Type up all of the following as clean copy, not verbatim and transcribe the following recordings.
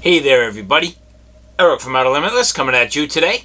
Hey there everybody, Eric from Outer Limitless coming at you today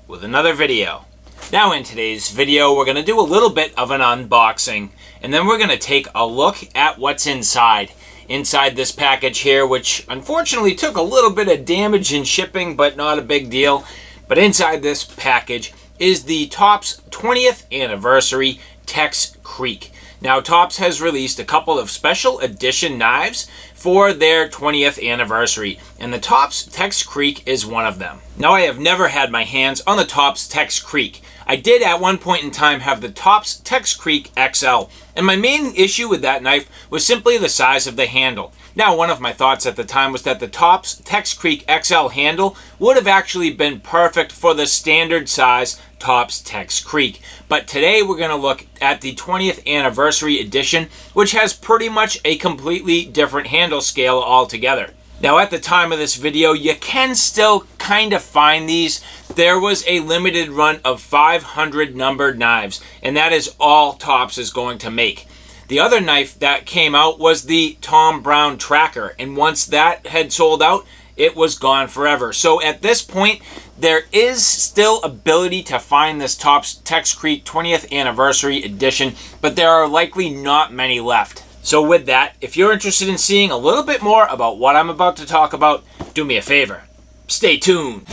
with another video. Now in today's video we're going to do a little bit of an unboxing and then we're going to take a look at what's inside this package here, which unfortunately took a little bit of damage in shipping but not a big deal. But inside this package is the Topps 20th anniversary Tex Creek. Now Topps has released a couple of special edition knives for their 20th anniversary, and the Topps Tex Creek is one of them. Now I have never had my hands on the Topps Tex Creek. I did at one point in time have the Topps Tex Creek XL, and my main issue with that knife was simply the size of the handle. Now one of my thoughts at the time was that the Topps Tex Creek XL handle would have actually been perfect for the standard size Topps Tex Creek. But today we're going to look at the 20th anniversary edition, which has pretty much a completely different handle scale altogether. Now at the time of this video, you can still kind of find these. There was a limited run of 500 numbered knives, and that is all Topps is going to make. The other knife that came out was the Tom Brown Tracker, and once that had sold out, it was gone forever. So at this point, there is still ability to find this Topps Tex Creek 20th anniversary edition, but there are likely not many left. So with that, if you're interested in seeing a little bit more about what I'm about to talk about, do me a favor. Stay tuned.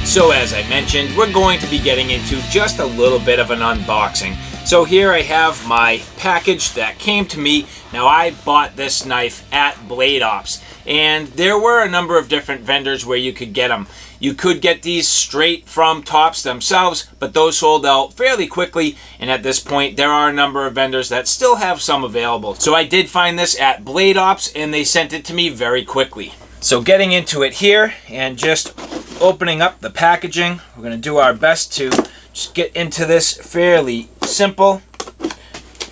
So as I mentioned, we're going to be getting into just a little bit of an unboxing. So here I have my package that came to me. Now I bought this knife at Blade Ops, and there were a number of different vendors where you could get them. You could get these straight from Topps themselves, but those sold out fairly quickly, and at this point there are a number of vendors that still have some available. So I did find this at Blade Ops, and they sent it to me very quickly. So getting into it here and just opening up the packaging, we're going to do our best to just get into this fairly simple.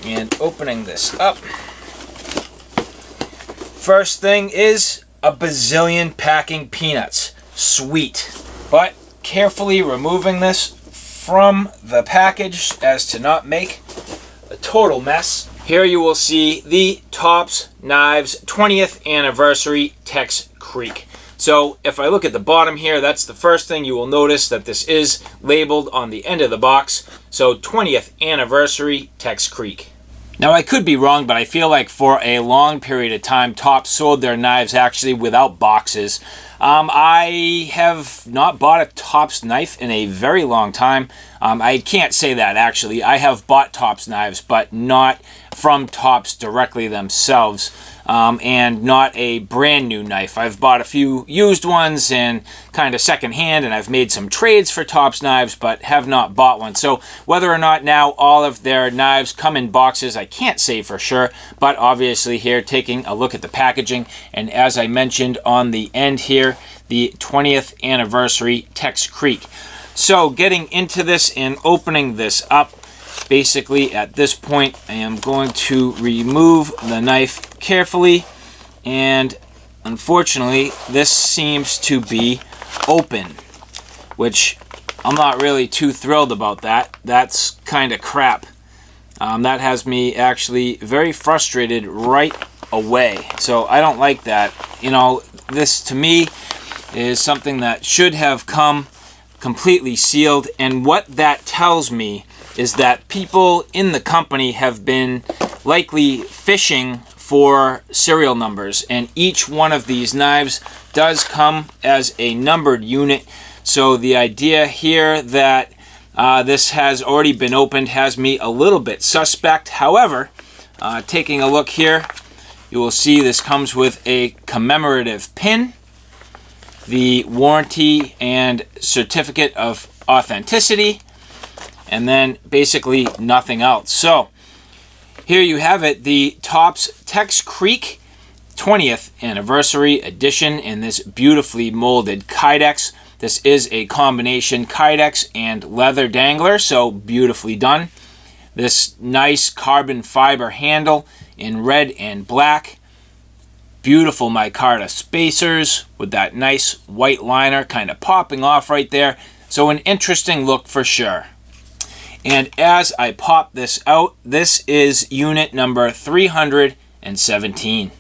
And opening this up, first thing is a bazillion packing peanuts. Sweet. But carefully removing this from the package as to not make a total mess. Here you will see the Topps Knives 20th anniversary Tex Creek. So if I look at the bottom here, that's the first thing you will notice, that this is labeled on the end of the box. So 20th anniversary Tex Creek. Now I could be wrong, but I feel like for a long period of time, Topps sold their knives actually without boxes. I have not bought a Topps knife in a very long time. I can't say that actually. I have bought Topps knives, but not from Topps directly themselves. And not a brand new knife. I've bought a few used ones and kind of secondhand, and I've made some trades for Topps knives, but have not bought one. So whether or not now all of their knives come in boxes, I can't say for sure, but obviously here taking a look at the packaging, and as I mentioned on the end here, the 20th anniversary Tex Creek. So getting into this and opening this up, basically at this point I am going to remove the knife carefully, and unfortunately this seems to be open, which I'm not really too thrilled about that. That's kind of crap. That has me actually very frustrated right away. So I don't like that. You know, this to me is something that should have come completely sealed, and what that tells me is that people in the company have been likely fishing for serial numbers, and each one of these knives does come as a numbered unit. So the idea here that this has already been opened has me a little bit suspect. However, taking a look here, you will see this comes with a commemorative pin, the warranty and certificate of authenticity, and then basically nothing else. So here you have it, the Topps Tex Creek 20th anniversary edition in this beautifully molded Kydex. This is a combination Kydex and leather dangler, so beautifully done. This nice carbon fiber handle in red and black. Beautiful micarta spacers with that nice white liner kind of popping off right there. So an interesting look for sure. And as I pop this out, this is unit number 317.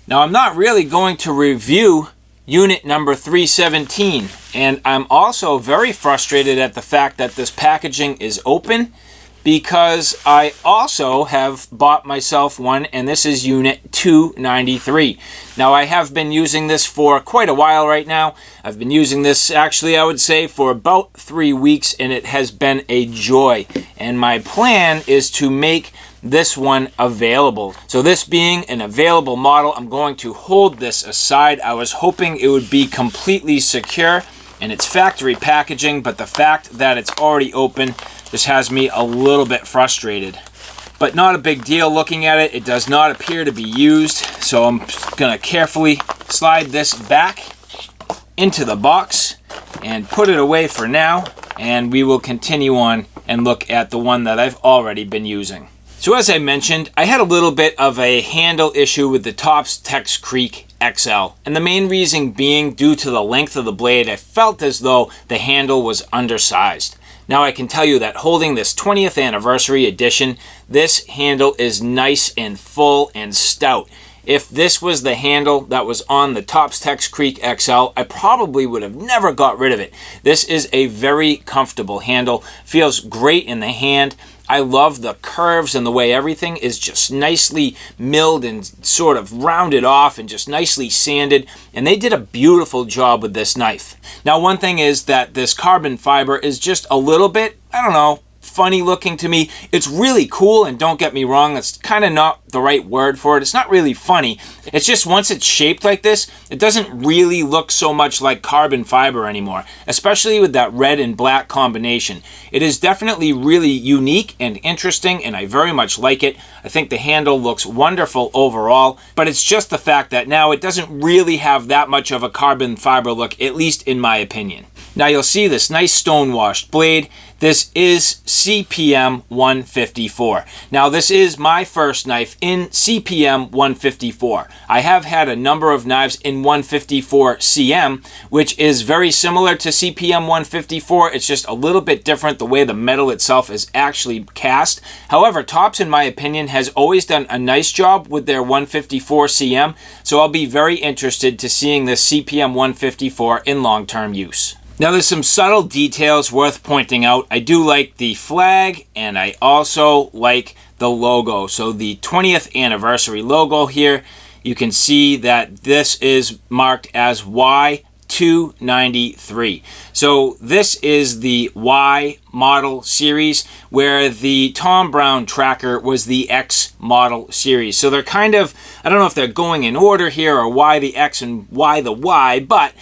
Now I'm not really going to review unit number 317, and I'm also very frustrated at the fact that this packaging is open, because I also have bought myself one, and this is unit 293. Now I have been using this for quite a while right now. I've been using this actually, I would say, for about 3 weeks, and it has been a joy. And my plan is to make this one available. So this being an available model, I'm going to hold this aside. I was hoping it would be completely secure in its factory packaging, but the fact that it's already open just has me a little bit frustrated. But not a big deal looking at it. It does not appear to be used, so I'm gonna carefully slide this back into the box and put it away for now, and we will continue on and look at the one that I've already been using. So as I mentioned, I had a little bit of a handle issue with the Topps Tex Creek XL, and the main reason being due to the length of the blade. I felt as though the handle was undersized. Now I can tell you that holding this 20th anniversary edition, this handle is nice and full and stout. If this was the handle that was on the Topps Tex Creek XL, I probably would have never got rid of it. This is a very comfortable handle, feels great in the hand. I love the curves and the way everything is just nicely milled and sort of rounded off and just nicely sanded, and they did a beautiful job with this knife. Now one thing is that this carbon fiber is just a little bit, I don't know, funny looking to me. It's really cool, and don't get me wrong, that's kind of not the right word for it. It's not really funny. It's just once it's shaped like this, it doesn't really look so much like carbon fiber anymore, especially with that red and black combination. It is definitely really unique and interesting, and I very much like it. I think the handle looks wonderful overall, but it's just the fact that now it doesn't really have that much of a carbon fiber look, at least in my opinion. Now you'll see this nice stone-washed blade. This is CPM 154. Now this is my first knife in CPM 154. I have had a number of knives in 154 CM, which is very similar to CPM 154. It's just a little bit different the way the metal itself is actually cast. However, Topps, in my opinion, has always done a nice job with their 154 CM, so I'll be very interested to seeing this CPM 154 in long-term use. Now there's some subtle details worth pointing out. I do like the flag, and I also like the logo. So the 20th anniversary logo here, you can see that this is marked as Y293. So this is the Y model series, where the Tom Brown tracker was the X model series. So they're kind of, I don't know if they're going in order here, or why the X and why the Y, but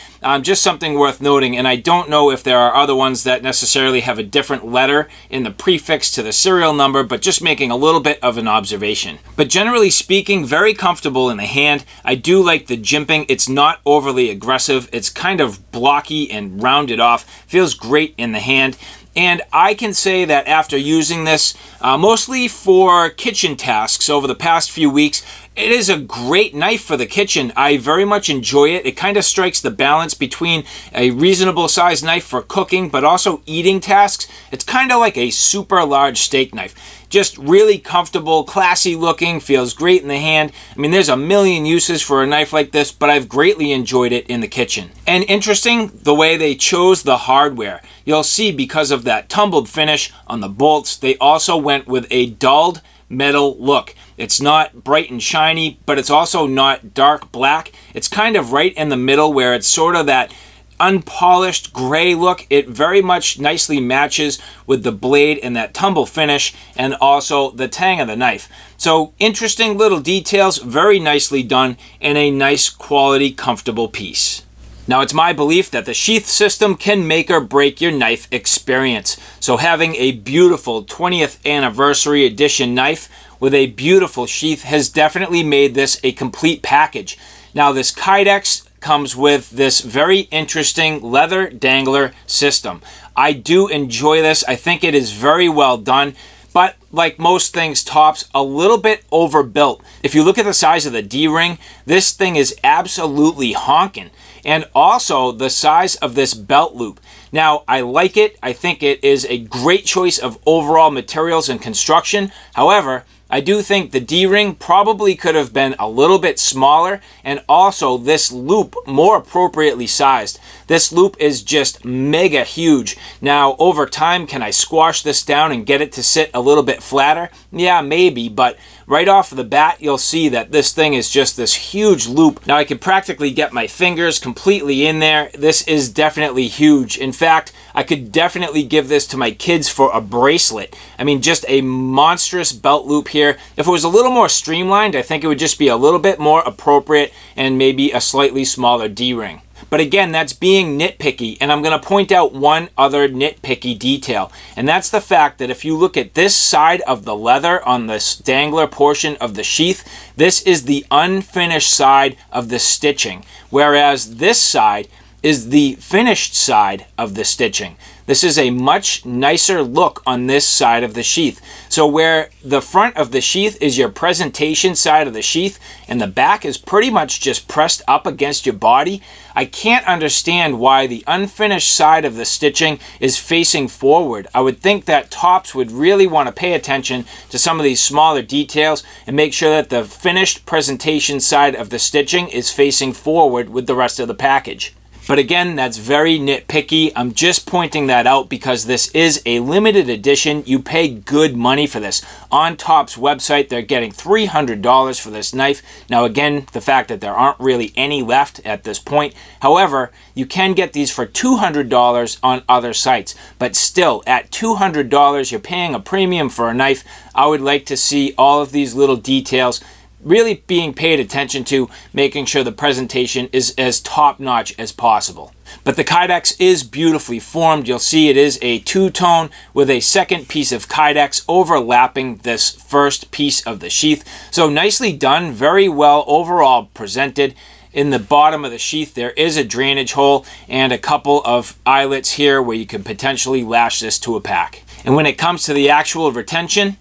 just something worth noting. And I don't know if there are other ones that necessarily have a different letter in the prefix to the serial number, but just making a little bit of an observation. But generally speaking, very comfortable in the hand. I do like the jimping. It's not overly aggressive. It's kind of blocky and rounded off. Feels great in the hand. And I can say that after using this, mostly for kitchen tasks over the past few weeks, it is a great knife for the kitchen. I very much enjoy it. It kind of strikes the balance between a reasonable sized knife for cooking, but also eating tasks. It's kind of like a super large steak knife. Just really comfortable, classy looking, feels great in the hand. I mean, there's a million uses for a knife like this, but I've greatly enjoyed it in the kitchen. And interesting, the way they chose the hardware. You'll see because of that tumbled finish on the bolts, they also went with a dulled metal look. It's not bright and shiny, but it's also not dark black. It's kind of right in the middle, where it's sort of that unpolished gray look. It very much nicely matches with the blade and that tumble finish, and also the tang of the knife. So interesting little details, very nicely done, and a nice quality, comfortable piece. Now it's my belief that the sheath system can make or break your knife experience. So having a beautiful 20th anniversary edition knife with a beautiful sheath has definitely made this a complete package. Now this Kydex comes with this very interesting leather dangler system. I do enjoy this. I think it is very well done. but like most things, tops a little bit overbuilt. If you look at the size of the D-ring, this thing is absolutely honking. And also the size of this belt loop. Now, I like it. I think it is a great choice of overall materials and construction. However, I do think the D-ring probably could have been a little bit smaller, and also this loop more appropriately sized. This loop is just mega huge. Now, over time, can I squash this down and get it to sit a little bit flatter? Yeah, maybe, but right off the bat, you'll see that this thing is just this huge loop. Now, I can practically get my fingers completely in there. This is definitely huge. In fact, I could definitely give this to my kids for a bracelet. I mean, just a monstrous belt loop here. If it was a little more streamlined, I think it would just be a little bit more appropriate and maybe a slightly smaller D-ring. But again, that's being nitpicky, and I'm going to point out one other nitpicky detail, and that's the fact that if you look at this side of the leather on this dangler portion of the sheath, this is the unfinished side of the stitching, whereas this side is the finished side of the stitching. This is a much nicer look on this side of the sheath. So where the front of the sheath is your presentation side of the sheath and the back is pretty much just pressed up against your body, I can't understand why the unfinished side of the stitching is facing forward. I would think that tops would really want to pay attention to some of these smaller details and make sure that the finished presentation side of the stitching is facing forward with the rest of the package. But again, that's very nitpicky. I'm just pointing that out because this is a limited edition. You pay good money for this. On Top's website, they're getting $300 for this knife. Now again, the fact that there aren't really any left at this point. However, you can get these for $200 on other sites. But still, at $200, you're paying a premium for a knife. I would like to see all of these little details really being paid attention to, making sure the presentation is as top-notch as possible. But the kydex is beautifully formed. You'll see it is a two-tone with a second piece of kydex overlapping this first piece of the sheath. So nicely done, very well overall presented. In the bottom of the sheath, there is a drainage hole and a couple of eyelets here where you could potentially lash this to a pack. And when it comes to the actual retention,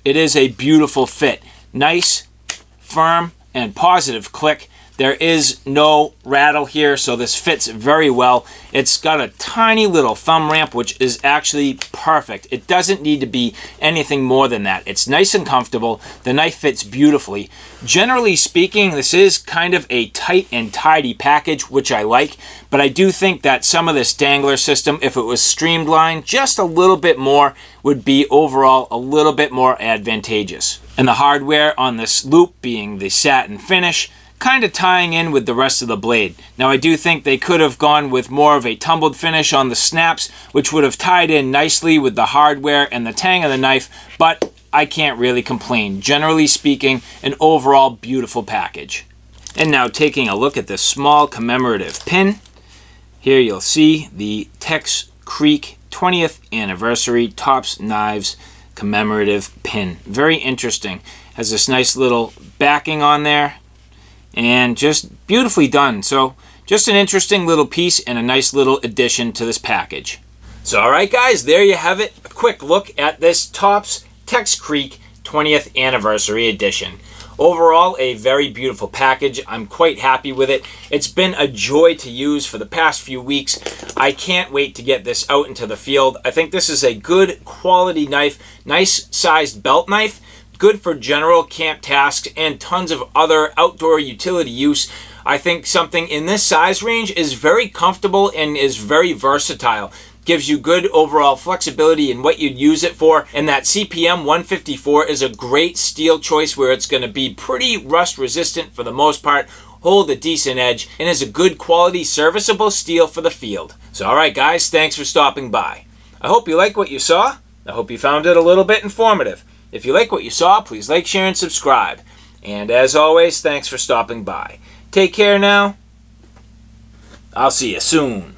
it is a beautiful fit. Nice, firm, and positive click. There is no rattle here, so this fits very well. It's got a tiny little thumb ramp, which is actually perfect. It doesn't need to be anything more than that. It's nice and comfortable. The knife fits beautifully. Generally speaking, this is kind of a tight and tidy package, which I like, but I do think that some of this dangler system, if it was streamlined just a little bit more, would be overall a little bit more advantageous. And the hardware on this loop being the satin finish, kind of tying in with the rest of the blade. Now I do think they could have gone with more of a tumbled finish on the snaps, which would have tied in nicely with the hardware and the tang of the knife, but I can't really complain. Generally speaking, an overall beautiful package. And now taking a look at this small commemorative pin. Here you'll see the Tex Creek 20th anniversary Tops Knives commemorative pin. Very interesting. Has this nice little backing on there and just beautifully done. So just an interesting little piece and a nice little addition to this package. So alright guys, there you have it. A quick look at this Tops Tex Creek 20th anniversary edition. Overall, a very beautiful package. I'm quite happy with it. It's been a joy to use for the past few weeks. I can't wait to get this out into the field. I think this is a good quality knife, nice sized belt knife, good for general camp tasks and tons of other outdoor utility use. I think something in this size range is very comfortable and is very versatile. Gives you good overall flexibility in what you'd use it for, and that CPM 154 is a great steel choice where it's going to be pretty rust resistant for the most part, hold a decent edge, and is a good quality serviceable steel for the field. So alright guys, thanks for stopping by. I hope you like what you saw. I hope you found it a little bit informative. If you like what you saw, please like, share, and subscribe. And as always, thanks for stopping by. Take care now. I'll see you soon.